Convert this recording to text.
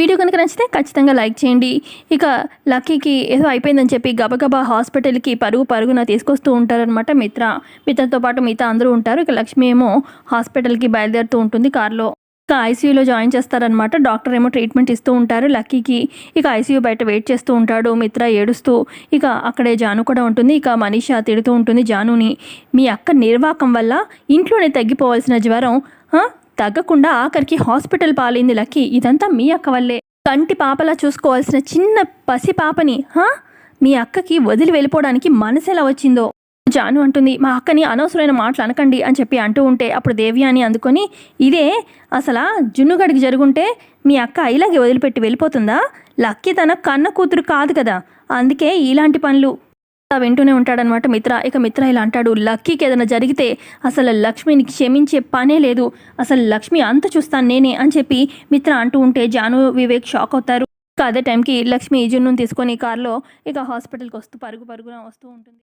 Video కనుక నచ్చితే ఖచ్చితంగా లైక్ చేయండి. ఇక లక్కీకి ఏదో అయిపోయిందని చెప్పి గబగబా హాస్పిటల్కి పరుగున తీసుకొస్తూ ఉంటారనమాట మిత్రతో పాటు మిగతా అందరూ ఉంటారు. ఇక లక్ష్మి ఏమో హాస్పిటల్కి బయలుదేరుతూ ఉంటుంది కార్లో. ఇక ఐసీయూలో జాయిన్ చేస్తారనమాట. డాక్టర్ ఏమో ట్రీట్మెంట్ ఇస్తూ ఉంటారు లక్కీకి. ఇక ఐసీయూ బయట వెయిట్ చేస్తూ ఉంటాడు మిత్ర ఏడుస్తూ. ఇక అక్కడే జాను కూడా ఉంటుంది. ఇక మనీషా తిడుతూ ఉంటుంది జానుని, మీ అక్క నిర్వాకం వల్ల ఇంట్లోనే తగ్గిపోవాల్సిన జ్వరం తగ్గకుండా ఆఖరికి హాస్పిటల్ పాలైంది లక్కీ. ఇదంతా మీ అక్క వల్లే. కంటి పాపలా చూసుకోవాల్సిన చిన్న పసి పాపని మీ అక్కకి వదిలి వెళ్ళిపోవడానికి మనసెలా వచ్చిందో. జాను అంటుంది, మా అక్కని అనవసరమైన మాటలు అనకండి అని చెప్పి అంటూ ఉంటే అప్పుడు దేవ్యాని అందుకొని, ఇదే అసలు జున్నుగడికి జరుగుంటే మీ అక్క ఇలాగే వదిలిపెట్టి వెళ్ళిపోతుందా? లక్కీ తన కన్న కూతురు కాదు కదా, అందుకే ఇలాంటి పనులు వింటూనే ఉంటాడనమాట మిత్ర. ఇక మిత్ర ఇలా అంటాడు, లక్కీకి ఏదైనా జరిగితే అసలు లక్ష్మిని క్షమించే పనే లేదు, అసలు లక్ష్మి అంత చూస్తాను నేనే అని చెప్పి మిత్ర అంటూ ఉంటే జాను వివేక్ షాక్ అవుతారు. అదే టైంకి లక్ష్మి జున్నుని తీసుకొని కారులో ఇక హాస్పిటల్కి వస్తూ పరుగున వస్తూ ఉంటుంది.